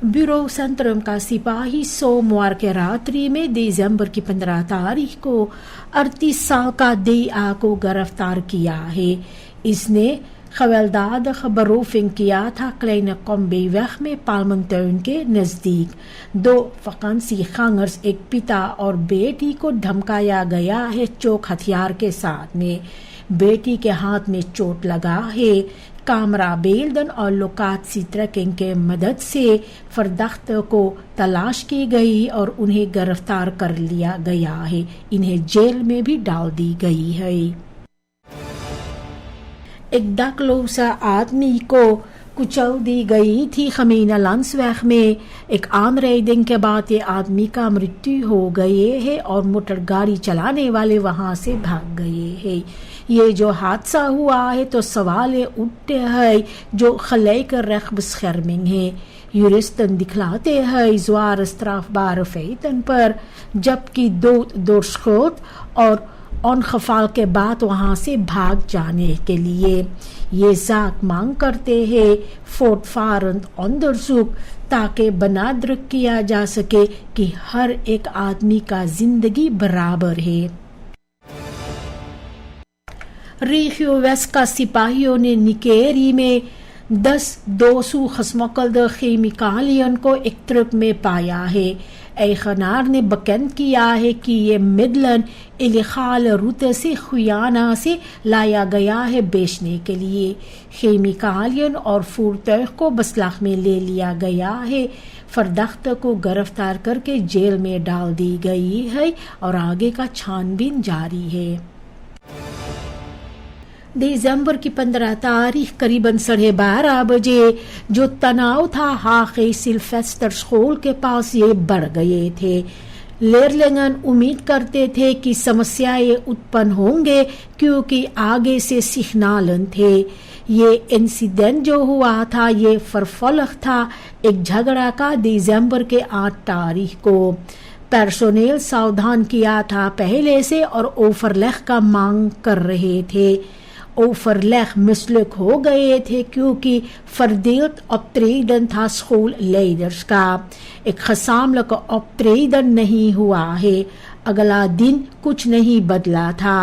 Bureau Centrum का सिपाही सोमवार के रात्रि में दिसंबर की 15 तारीख को 38 साल का देआ को गिरफ्तार किया है। इसने हवलदार खबरोफिंग किया था क्लेन कॉम्बेवेग में पालमंटर्न के नजदीक। 2 वकांसी खंगर्स, एक पिता और बेटी को धमकाया गया है चोक हथियार के साथ में। बेटी के हाथ में चोट लगा है। कामरा बेलदन और लोकात्सी ट्रैकिंग के मदद से फरदख्त को तलाश की गई और उन्हें गिरफ्तार कर लिया गया है। इन्हें जेल में भी डाल दी गई है। एक दाखलौसा आदमी को कुचल दी गई थी खमीना लांसवैग में। एक आर्म रेडिंग के बाद ये आदमी का मृत्यु हो गई है और मोटर गाड़ी चलाने वाले वहां से भाग गए हैं। ये जो हादसा हुआ है तो सवाल उठते हैं जो खलेक रेखबस्खर्मिंग है। यूरिस्टन दिखलाते हैं ज़्वार स्ट्राफबार फेतन पर, जबकि 2 दोषखोत और ऑनखफाल के बाद वहां से भाग जाने के लिए ये जाक मांग करते हैं फोर्टफारंट ऑनदरसुक, ताकि बनादरक किया जा सके कि हर एक आदमी का जिंदगी बराबर है। रीगियो वेस्ट का सिपाहियों ने निकेरी में 10 दोसू खस्मकल्द खेमिकालियन को एक ट्रक में पाया है। एखनार ने बयान किया है कि ये मिडलन इलिखाल रूट से खुयाना से लाया गया है बेचने के लिए। खेमिकालियन और फूरतैख को बसलाख में ले लिया गया है। फरदख्त को गिरफ्तार करके जेल में डाल दी गई है और आगे का छानबीन जारी है। दिसंबर की 15 तारीख करीबन 12:30 बजे जो तनाव था हाके सिल्वेस्टर स्कूल के पास ये बढ़ गए थे। लेरलिंगन उम्मीद करते थे कि समस्याएं उत्पन्न होंगे क्योंकि आगे से सिग्नलन थे। ये इंसिडेंट जो हुआ था ये फरफलक था एक झगड़ा का दिसंबर के 8 तारीख को। पर्सोनेल सावधान किया था पहले से और ओवरलेग का मांग कर रहे थे। ओवरलेग मिसलुक हो गए थे क्योंकि फर्दीत ऑपरेडन था स्कूल लीडर्स का। एक खसामलक ऑपरेडन नहीं हुआ है। अगला दिन कुछ नहीं बदला था।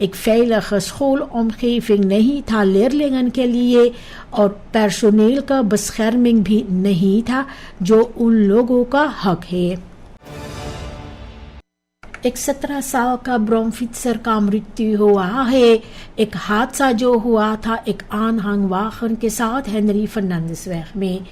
एक फैलख स्कूल omgeving नहीं था लेरलिंगन के लिए और पर्सोनेल का बस्खर्मिंग भी नहीं था जो उन लोगों का हक है। एक 17 साल का ब्रोमफिट्सर का मृत्यु हुआ है। एक हादसा जो हुआ था एक आनहांग वाहन के साथ हेनरी फर्नांडिस वेग में।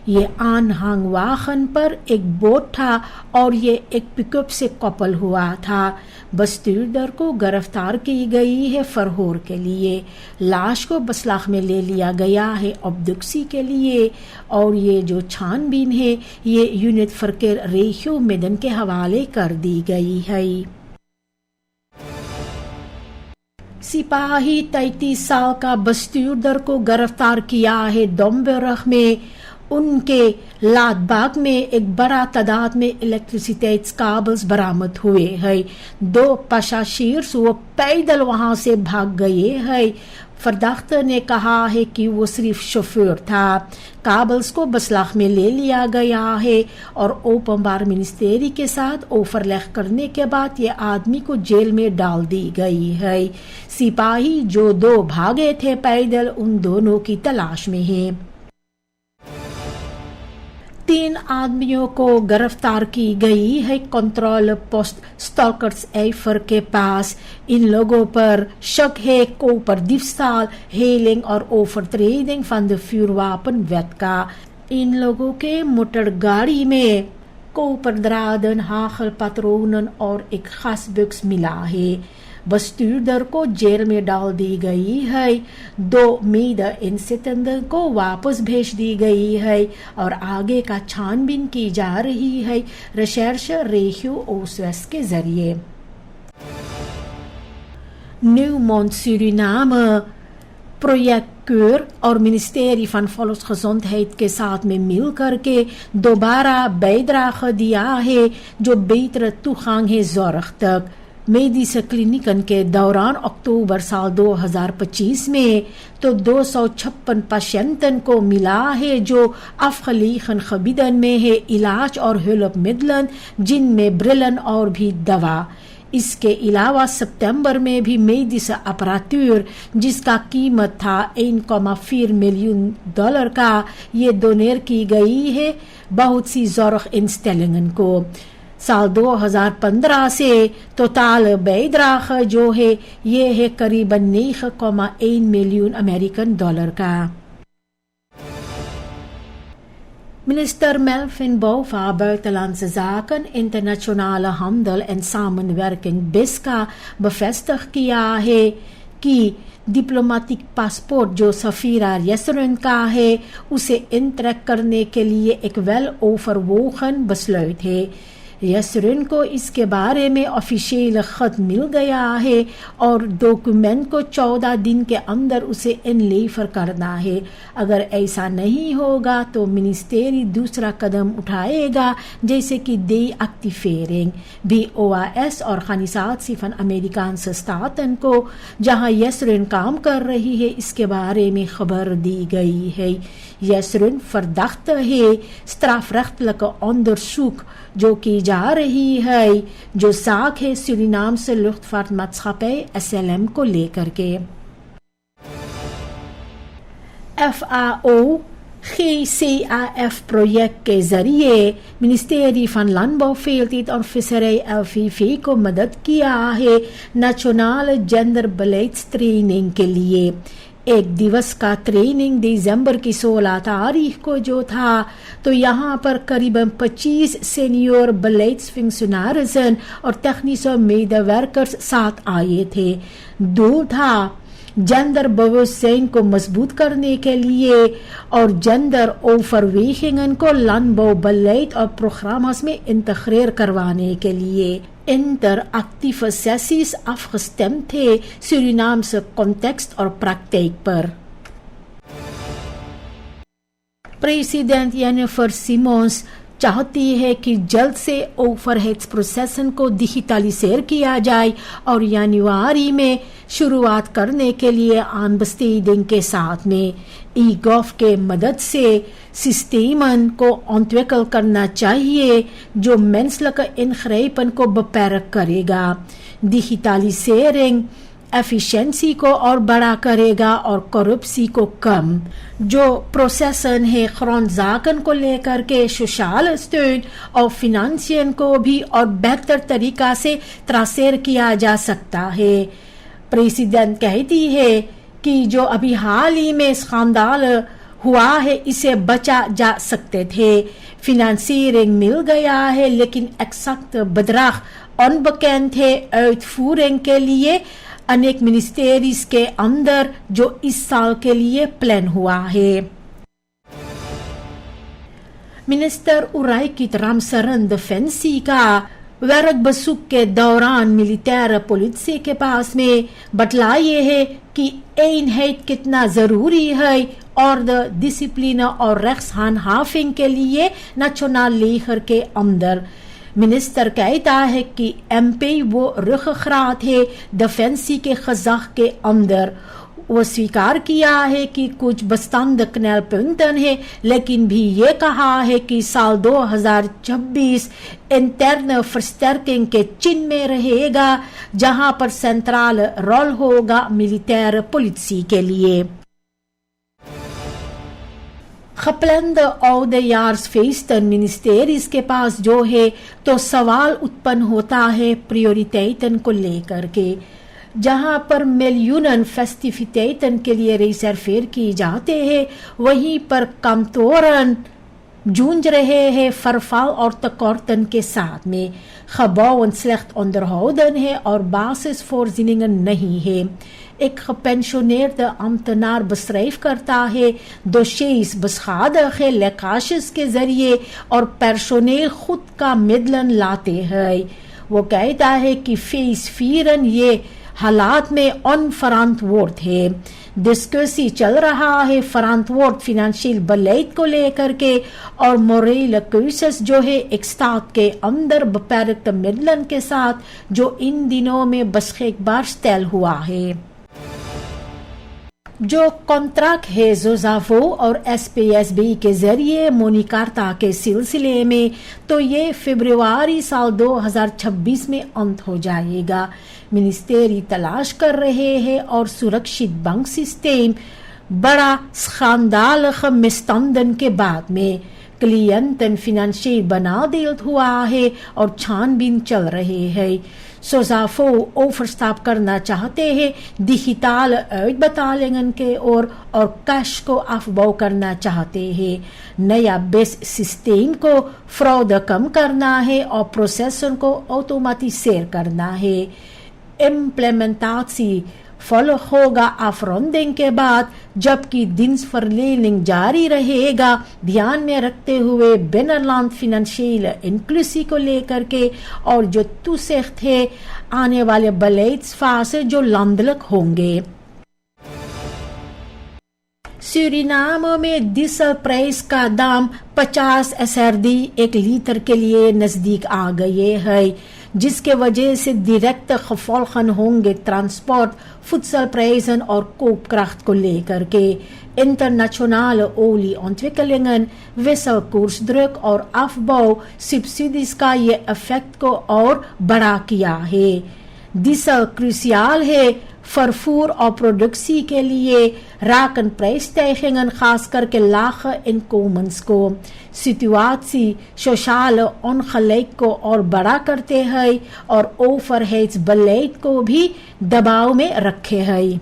ये आनहांग वाहन पर एक बोट था और ये एक पिकअप से कपल हुआ था। बस्तीरदर को गिरफ्तार की गई है फरहोर के लिए। लाश को बसलाख में ले लिया गया है ऑब्डक्सी के लिए और ये जो छानबीन है ये यूनिट फरकेर रेशियो मेदन के हवाले कर दी गई है। सिपाही 33 साल का बस्तीरदर को गिरफ्तार किया है डोम्बेरग में। उनके लादबाग में एक बड़ा तादाद में इलेक्ट्रिसिटी काबल्स बरामद हुए हैं। 2 पशाशीर्स वो पैदल वहां से भाग गए हैं। फरदख्त ने कहा है कि वो सिर्फ शोफर था। काबल्स को बसलाख में ले लिया गया है और ओपनबार मिनिस्ट्री के साथ ओवरलैप करने के बाद ये आदमी को जेल में डाल दी गई है। सिपाही जो 2 भागे थे पैदल उन दोनों की तलाश में है। 3 आदमियों को गिरफ्तार की गई है कंट्रोल पोस्ट स्टॉकर्स एफर के पास। इन लोगों पर शक है कोपर दिफस्ताल हेलिंग और ओवर ट्रेडिंग फन द vuurwapen wet का। इन लोगों के मोटर गाड़ी में कोपर द्रादन हाखल पात्रोनन और एक खास बक्स मिला है। बस्तीरदर को जेल में डाल दी गई है। 2 मेडइनसिटेंडर को वापस भेज दी गई है और आगे का छानबीन की जा रही है रिसर्च रेशियो ओसवेस के जरिए। न्यूमोंट सूरीनाम प्रोजेक्ट और मिनिस्ट्री van Volksgezondheid के साथ में मिल करके दोबारा bijdrage दिया है जो betere toegang है zorg तक। میڈیس کلینکن کے دوران اکتوبر سال 2025 میں تو 256 پیشنٹن کو ملا ہے جو افخلیخن خبیدن میں ہے علاج اور ہیلپ مدلن، جن میں برلن اور بھی دوا۔ اس کے علاوہ ستمبر میں بھی میڈیس اپراتور جس کا قیمت تھا $1.4 ملین کا یہ ڈونیٹ کی گئی ہے بہت سی زورخ انسٹیلنگن کو۔ سال 2015 سے توتال بیدراخ جو ہے یہ ہے قریباً $9.1 ملین کا۔ Minister Melvin Bouva Buitenlandse Zaken internationale handel en samenwerking BISCA bevestigd किया है कि डिप्लोमेटिक पासपोर्ट जो सफीरा यसरुन का है उसे इंटरैक्ट करने के लिए एक वेल ओवरवोगन besluit है। यसरुन को इसके बारे में ऑफिशियल खत मिल गया है और डॉक्यूमेंट को 14 दिन के अंदर उसे इनलीफर करना है। अगर ऐसा नहीं होगा तो मिनिस्टेरी दूसरा कदम उठाएगा जैसे कि deactivating भी। OAS और खनिसात सिफन अमेरिकान स्टातन को जहां यसरुन काम कर रही है इसके बारे में खबर दी गई है। यसरुन verdacht है strafrechtelijke onderzoek जो की जा रही है जो साख है सूरीनाम से luchtvaartmaatschappij SLM को लेकर के। FAO GCAF project के जरिए ministry van Landbouw, Veeteelt en Visserij LVV को मदद किया है नेशनल जेंडर beleidstraining के लिए। एक दिवस का ट्रेनिंग दिसंबर की 16 तारीख को जो था तो यहाँ पर करीबन 25 सीनियर beleidsfunctionarissen और technische medewerkers साथ आए थे। दो था जेंडर bewustzijn को मजबूत करने के लिए और जेंडर overwegingen को landbouwbeleid और प्रोग्राम्स में इंटीग्रेट करवाने के लिए। interactieve sessies afgestemd थे सूरीनामse context और praktijk पर। प्रेसिडेंट जेनिफर सिमोंस चाहती है कि जल्द से ओवरहेड्स प्रोसेसन को डिजिटलाइजेट किया जाए और जनवरी में शुरुआत करने के लिए aanbesteding के साथ में ई-गॉव के मदद से सिस्टमन को ontwikkeld करना चाहिए जो menselijke ingrijpen को beperkt करेगा। डिजिटलाइजेशन एफिशिएंसी को और बड़ा करेगा और करप्सी को कम। जो प्रोसेसन है grondzaken को लेकर के सोशल स्टेन और फिनेंशियल को भी और बेहतर तरीका से ट्रासेर किया जा सकता है। प्रेसिडेंट कहती है कि जो अभी हाल ही में स्कैंडल हुआ है इसे बचा जा सकते थे। फिनेंसियरिंग मिल गया है लेकिन एक्सैक्ट bedrag onbekend है। uitvoering के लिए अनेक मिनिस्ट्रीज के अंदर जो इस साल के लिए प्लान हुआ है। मिनिस्टर Orijkit Ramsaran डिफेंसी का werkbezoek के दौरान मिलिटेर पुलिस के पास में बतलाए है कि eenheid कितना जरूरी है और डिसिप्लिन और rechtshandhaving के लिए नेशनल लेगर के अंदर। मिनिस्टर कहता है कि MP वो रुखरात है डिफेंसी के खजाक के अंदर। वो स्वीकार किया है कि कुछ बस्तांद knelpunten है लेकिन भी ये कहा है कि साल 2026 इंटरनल versterking के चिन्ह में रहेगा जहां पर सेंट्रल रोल होगा मिलिटेर पुलिस के लिए। geplande oudejaarsfeesten ministeries के पास जो है तो सवाल उत्पन्न होता है प्रायोरिटेiten को लेकर के। जहां पर मिलियन फेस्टिविटेiten के लिए रिजर्वेर किए जाते हैं वहीं पर कमतोरन जूझ रहे हैं verval और tekorten के साथ में। gebouwen slecht onderhouden है और basisvoorzieningen नहीं है। एक gepensioneerde ambtenaar beschrijft करता है dossiers beschadigd है लेकाशेस के जरिए और personeel खुद का मिddelen लाते हैं। वो कहता है कि फेस 4 ये हालात में onverantwoord है। डिस्कसी चल रहा है फ्रांकफर्ट फाइनेंशियल बलेट को लेकर के, और मोरेल क्रूसेस जो है एक स्टाक के अंदर बपैरक मिडलन के साथ जो इन दिनों में बस एक बार स्टेल हुआ है। जो कॉन्ट्रैक्ट है जोजाफो और एसपीएसबी के जरिए मोनिकार्ता के सिलसिले में, तो ये फरवरी साल 2026 में अंत हो जाएगा। मिनिस्टेरी तलाश कर रहे हैं और सुरक्षित बैंक सिस्टम बड़ा स्कैंडल मिस्तंदन के बाद में क्लियंटन फाइनेंशियल बना दिया हुआ है और छानबीन चल रहे हैं। सोजाफो ओवरस्टाप करना चाहते हैं डिजिटल uitbetalingen के और कैश को afbouw करना चाहते हैं। नया बेस सिस्टम को फ्रॉड कम करना है और प्रोसेसर को ऑटोमेटिसेर करना है। इम्प्लीमेंटाtie फॉलो होगा अफरोंडिंग के बाद, जबकि दिनसverlening जारी रहेगा, ध्यान में रखते हुए बिनरलैंड फाइनेंशियल इंक्लूसिव को लेकर के, और जो toezicht है आने वाले beleidsfase जो landelijk होंगे। सूरीनाम में डीजल प्राइस का दाम 50 SRD 1 लीटर के लिए नजदीक आ गए है, जिसके वजह से डायरेक्ट gevolgen होंगे ट्रांसपोर्ट, voedsel prijzen और koopkracht को लेकर के। इंटरनेशनल olieontwikkelingen, wisselkoersdruk और afbouw subsidies का ये इफेक्ट को और बड़ा किया है। डीजल क्रूशियल है vervoer और productie के लिए, raken prijsstijgingen खास करके lage inkomens को। situatie sociale ongelijk को और बड़ा करते हैं और overheidsbeleid को भी दबाव में रखे हैं।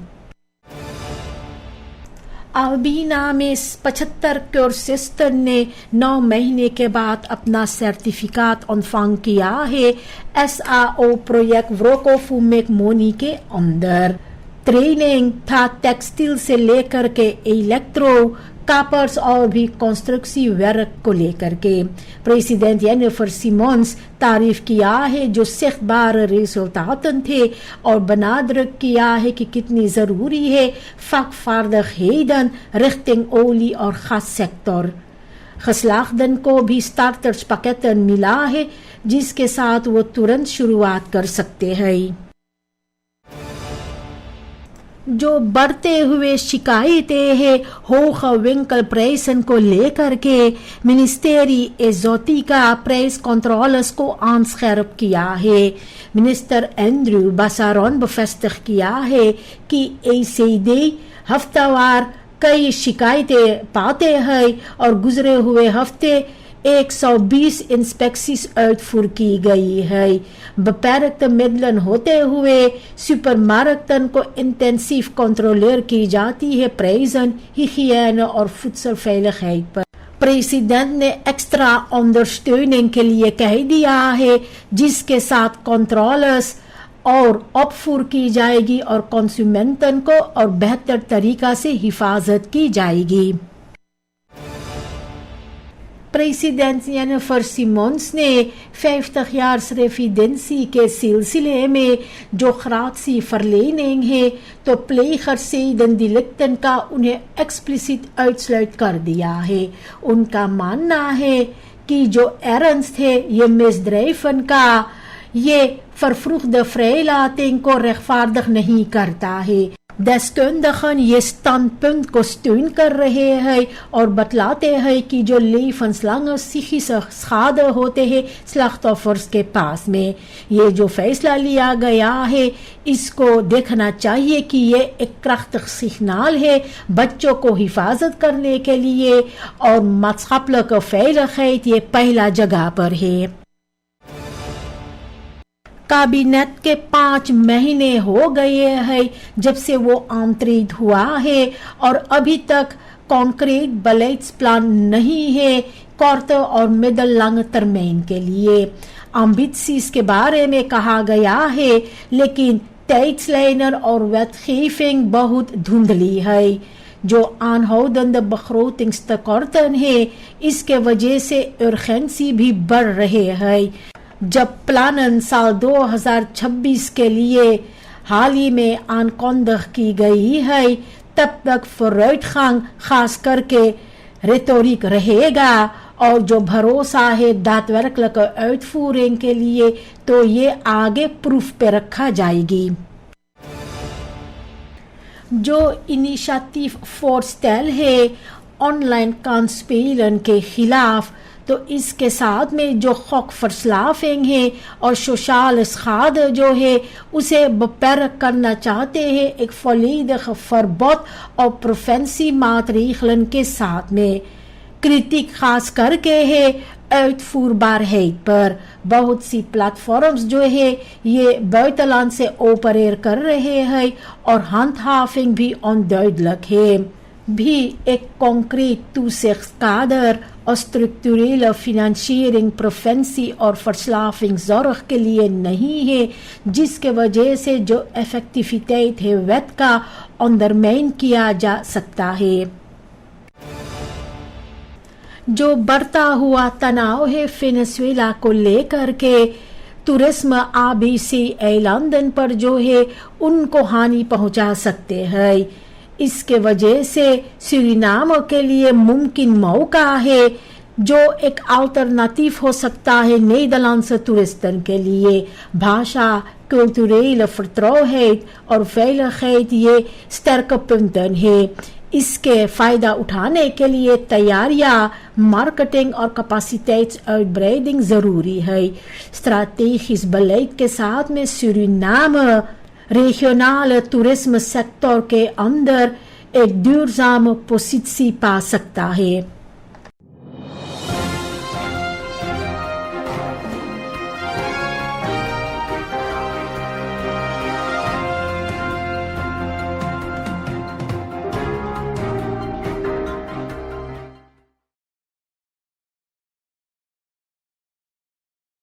अल्बीना में 75 क्यूर्सिस्टन ने 9 महीने के बाद अपना सर्टिफिकेट ऑनफांग किया है SAO प्रोजेक्ट व्रोकोफुमेक मोनी के अंदर। ट्रेनिंग था टेक्सटाइल से लेकर के इलेक्ट्रो, कापर्स और भी कंस्ट्रक्टिव वर्क को लेकर के। प्रेसिडेंट जेनिफर सिमोन्स तारीफ किया है जो सिख्तबार रिजल्टाten थे और benadrukt किया है कि कितनी जरूरी है vakvaardigheden richting olie और gas सेक्टर। geslaagden को भी स्टार्टर्स पैकेटन मिला है जिसके साथ वो तुरंत शुरुआत कर सकते हैं। जो बढ़ते हुए शिकायतें हैं होगा विंकल प्राइसन को लेकर के, मिनिस्टेरी एजोटिका प्राइस कंट्रोलर्स को aanscherp किया है। मिनिस्टर एंड्रू बासारोन bevestigd किया है कि ACD हफ्तावार कई शिकायतें पाते हैं और गुजरे हुए हफ्ते 120 इंस्पेक्शंस uitvoer की गई है। beperkte middelen होते हुए सुपरमार्केटन को इंटेंसिव कंट्रोलर की जाती है प्राइसन, hygiëne और voedselveiligheid पर। प्रेसिडेंट ने एक्स्ट्रा ondersteuning के लिए कह दिया है जिसके साथ कंट्रोलर्स और opvoer की जाएगी और कंज्यूमेंटन को और बेहतर तरीका से हिफाजत की जाएगी। प्रेसिडेंट जेनिफर सिमोन्स ने 50 jaar residentie के सिलसिले में जो gratie verlening है तो pleeggersdelikten का उन्हें एक्सप्लिसिट uitsluit कर दिया है। उनका मानना है कि जो ernst है ये misdrijven का ये vervroegde vrijlating को rechtvaardig नहीं करता है। deskundigen ये standpunt को steun कर रहे हैं और बतलाते हैं कि जो levenslange psychische schade होते हैं slachtoffers के पास में, ये जो फैसला लिया गया है इसको देखना चाहिए कि ये एक krachtig signaal है बच्चों को हिफाजत करने के लिए और maatschappelijke veiligheid ये पहला जगह पर है। कैबिनेट के 5 महीने हो गए हैं जब से वो आमंत्रित हुआ है और अभी तक कॉन्क्रीट बलेट्स प्लान नहीं है कॉर्ट और मिडल लॉन्ग टर्म के लिए। ambities के बारे में कहा गया है लेकिन tijdslijnen और wetgeving बहुत धुंधली है। जो aanhoudende begrotingstekorten है इसके वजह से urgentie भी बढ़ रहे है। जब प्लान साल 2026 के लिए हाल ही में aankondig की गई है तब तक vooruitgang खास करके retoriek रहेगा और जो भरोसा है daadwerkelijke uitvoering के लिए तो ये आगे प्रूफ पे रखा जाएगी. जो इनिशिएटिव voorstel है ऑनलाइन कांस्पेलन के खिलाफ तो इसके साथ में जो gokverslaving है और sociale schade जो है उसे beperkt करना चाहते हैं एक volledige verbod और preventiemaatregelen के साथ में. क्रिटिक खास करके है uitvoerbaarheid पर. बहुत सी प्लेटफॉर्म्स जो है ये buitenland से ऑपरेट कर रहे हैं और handhaving भी onduidelijk है. भी एक concreet toezichtkader और structurele financiering preventie और verslavingszorg के लिए नहीं है जिसके वजह से जो effectiviteit है wet का ondermijn किया जा सकता है. जो बढ़ता हुआ तनाव है वेनेजुएला को लेकर के टूरिज्म आबीसी एयरलाइन पर जो है उनको हानि पहुंचा सकते हैं. इसके वजह से सूरीनाम के लिए मुमकिन मौका है जो एक अल्टरनेटिव हो सकता है Nederlandse toeristen के लिए. भाषा, culturele vertrouwdheid और veiligheid ये sterke punten है. इसके फायदा उठाने के लिए तैयारियां, मार्केटिंग और कैपेसिटीuitbreiding जरूरी है. strategisch beleid के साथ में सूरीनाम regionale toerisme sector के अंदर एक duurzame positie पा सकता है.